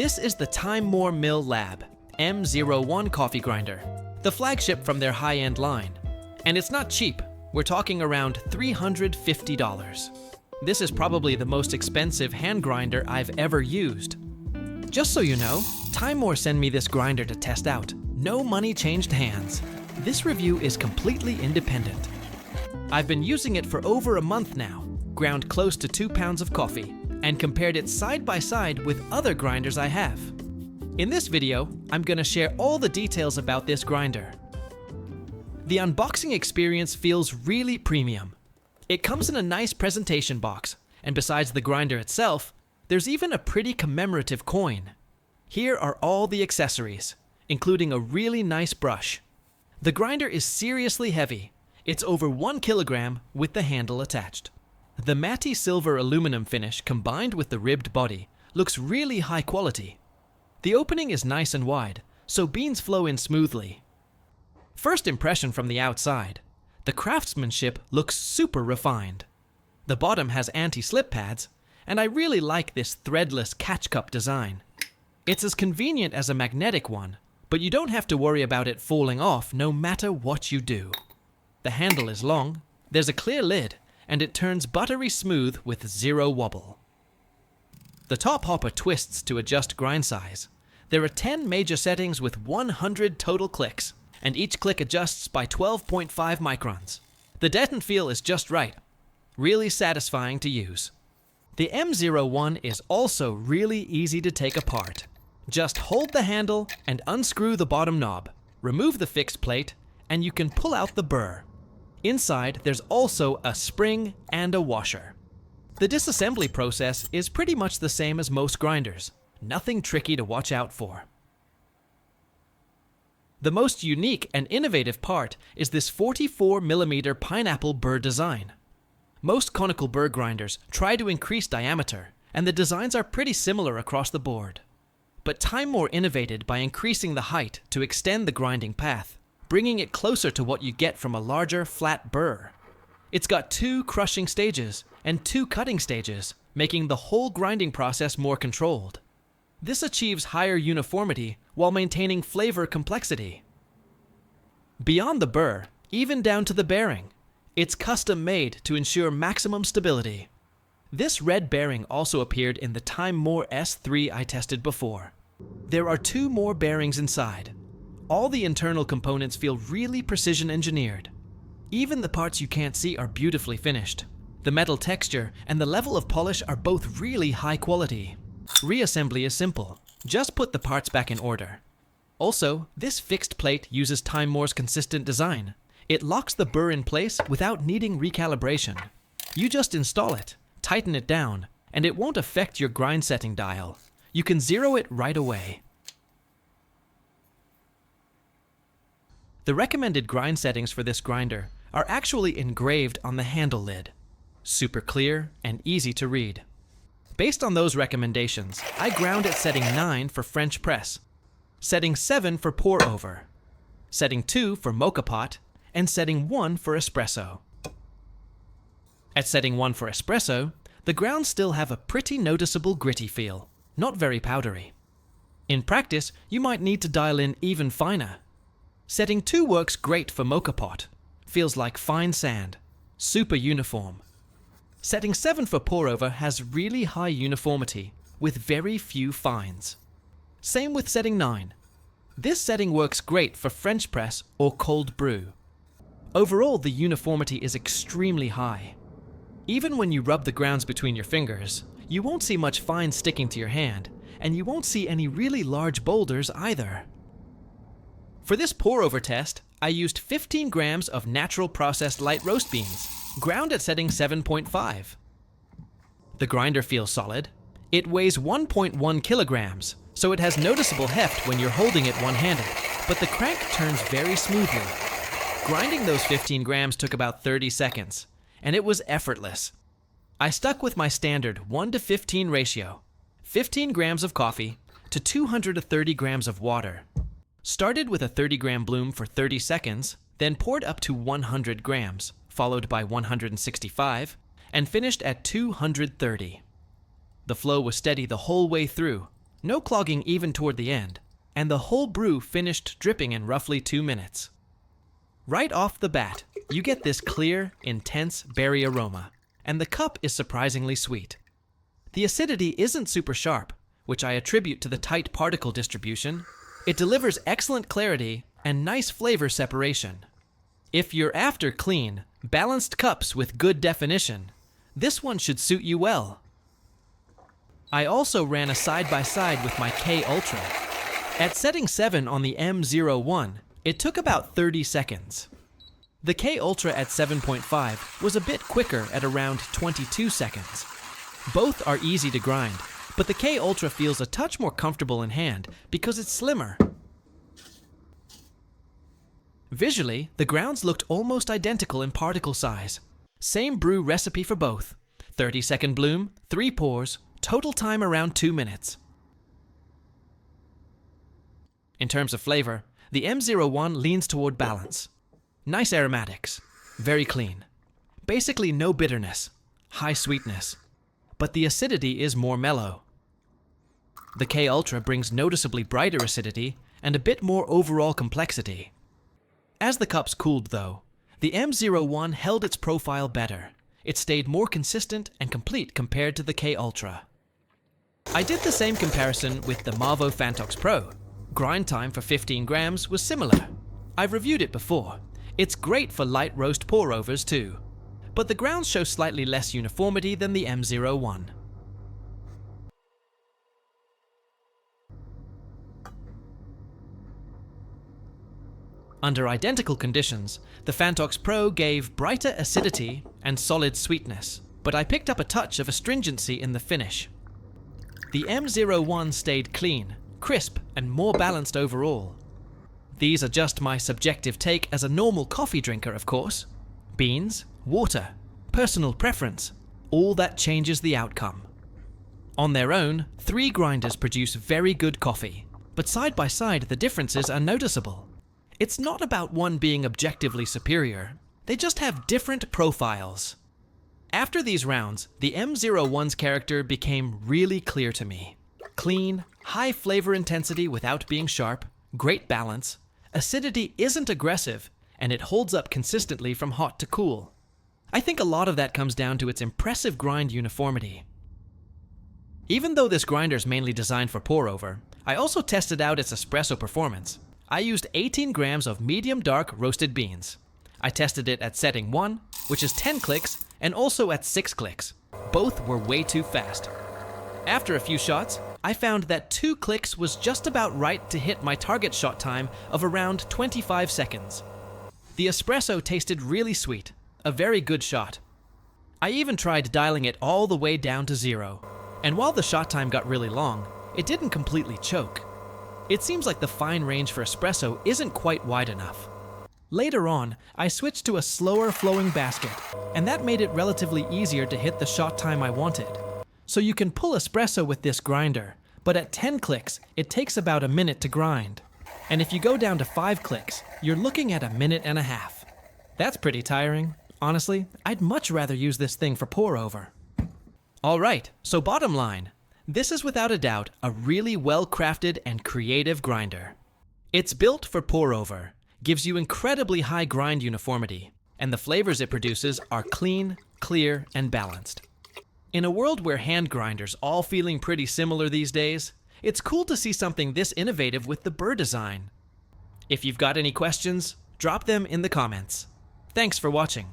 This is the Timemore Millab M01 coffee grinder, the flagship from their high-end line. And it's not cheap. We're talking around $350. This is probably the most expensive hand grinder I've ever used. Just so you know, Timemore sent me this grinder to test out. No money changed hands. This review is completely independent. I've been using it for over a month now, ground close to 2 pounds of coffee, and compared it side by side with other grinders I have. In this video, I'm gonna share all the details about this grinder. The unboxing experience feels really premium. It comes in a nice presentation box, and besides the grinder itself, there's even a pretty commemorative coin. Here are all the accessories, including a really nice brush. The grinder is seriously heavy. It's over 1 kilogram with the handle attached. The matte silver aluminum finish combined with the ribbed body looks really high quality. The opening is nice and wide, so beans flow in smoothly. First impression from the outside, the craftsmanship looks super refined. The bottom has anti-slip pads, and I really like this threadless catch cup design. It's as convenient as a magnetic one, but you don't have to worry about it falling off no matter what you do. The handle is long, there's a clear lid, and it turns buttery smooth with zero wobble. The top hopper twists to adjust grind size. There are 10 major settings with 100 total clicks, and each click adjusts by 12.5 microns. The detent feel is just right, really satisfying to use. The M01 is also really easy to take apart. Just hold the handle and unscrew the bottom knob, remove the fixed plate, and you can pull out the burr. Inside, there's also a spring and a washer. The disassembly process is pretty much the same as most grinders. Nothing tricky to watch out for. The most unique and innovative part is this 44mm pineapple burr design. Most conical burr grinders try to increase diameter, and the designs are pretty similar across the board. But Timemore innovated by increasing the height to extend the grinding path, bringing it closer to what you get from a larger, flat burr. It's got 2 crushing stages and 2 cutting stages, making the whole grinding process more controlled. This achieves higher uniformity while maintaining flavor complexity. Beyond the burr, even down to the bearing, it's custom made to ensure maximum stability. This red bearing also appeared in the Timemore S3 I tested before. There are 2 more bearings inside. All the internal components feel really precision engineered. Even the parts you can't see are beautifully finished. The metal texture and the level of polish are both really high quality. Reassembly is simple. Just put the parts back in order. Also, this fixed plate uses Timemore's consistent design. It locks the burr in place without needing recalibration. You just install it, tighten it down, and it won't affect your grind setting dial. You can zero it right away. The recommended grind settings for this grinder are actually engraved on the handle lid. Super clear and easy to read. Based on those recommendations, I ground at setting 9 for French press, setting 7 for pour over, setting 2 for mocha pot, and setting 1 for espresso. At setting 1 for espresso, the grounds still have a pretty noticeable gritty feel, not very powdery. In practice, you might need to dial in even finer. Setting 2 works great for mocha pot, feels like fine sand, super uniform. Setting 7 for pour over has really high uniformity, with very few fines. Same with setting 9. This setting works great for French press or cold brew. Overall, the uniformity is extremely high. Even when you rub the grounds between your fingers, you won't see much fine sticking to your hand, and you won't see any really large boulders either. For this pour over test, I used 15 grams of natural processed light roast beans, ground at setting 7.5. The grinder feels solid. It weighs 1.1 kilograms, so it has noticeable heft when you're holding it one-handed, but the crank turns very smoothly. Grinding those 15 grams took about 30 seconds, and it was effortless. I stuck with my standard 1:15 ratio, 15 grams of coffee to 230 grams of water. Started with a 30-gram bloom for 30 seconds, then poured up to 100 grams, followed by 165, and finished at 230. The flow was steady the whole way through, no clogging even toward the end, and the whole brew finished dripping in roughly 2 minutes. Right off the bat, you get this clear, intense berry aroma, and the cup is surprisingly sweet. The acidity isn't super sharp, which I attribute to the tight particle distribution. It delivers excellent clarity and nice flavor separation. If you're after clean, balanced cups with good definition, this one should suit you well. I also ran a side-by-side with my K-Ultra. At setting 7 on the M01, it took about 30 seconds. The K-Ultra at 7.5 was a bit quicker at around 22 seconds. Both are easy to grind, but the K-Ultra feels a touch more comfortable in hand because it's slimmer. Visually, the grounds looked almost identical in particle size. Same brew recipe for both. 30-second bloom, 3 pours, total time around 2 minutes. In terms of flavor, the M01 leans toward balance. Nice aromatics, very clean. Basically no bitterness, high sweetness. But the acidity is more mellow. The K-Ultra brings noticeably brighter acidity and a bit more overall complexity. As the cups cooled though, the M01 held its profile better. It stayed more consistent and complete compared to the K-Ultra. I did the same comparison with the Mavo Phantox Pro. Grind time for 15 grams was similar. I've reviewed it before. It's great for light roast pour-overs too. But the grounds show slightly less uniformity than the M01. Under identical conditions, the Phantox Pro gave brighter acidity and solid sweetness, but I picked up a touch of astringency in the finish. The M01 stayed clean, crisp, and more balanced overall. These are just my subjective take as a normal coffee drinker, of course. Beans, water, personal preference, all that changes the outcome. On their own, 3 grinders produce very good coffee, but side by side the differences are noticeable. It's not about one being objectively superior, they just have different profiles. After these rounds, the M01's character became really clear to me. Clean, high flavor intensity without being sharp, great balance, acidity isn't aggressive, and it holds up consistently from hot to cool. I think a lot of that comes down to its impressive grind uniformity. Even though this grinder is mainly designed for pour-over, I also tested out its Espresso Performance. I used 18 grams of medium dark roasted beans. I tested it at setting 1, which is 10 clicks, and also at 6 clicks. Both were way too fast. After a few shots, I found that 2 clicks was just about right to hit my target shot time of around 25 seconds. The espresso tasted really sweet, a very good shot. I even tried dialing it all the way down to 0, and while the shot time got really long, it didn't completely choke. It seems like the fine range for espresso isn't quite wide enough. Later on, I switched to a slower flowing basket, and that made it relatively easier to hit the shot time I wanted. So you can pull espresso with this grinder, but at 10 clicks, it takes about a minute to grind. And if you go down to 5 clicks, you're looking at a minute and a half. That's pretty tiring. Honestly, I'd much rather use this thing for pour-over. Alright, so bottom line, this is without a doubt a really well-crafted and creative grinder. It's built for pour-over, gives you incredibly high grind uniformity, and the flavors it produces are clean, clear, and balanced. In a world where hand grinders all feeling pretty similar these days, it's cool to see something this innovative with the Burr design. If you've got any questions, drop them in the comments. Thanks for watching.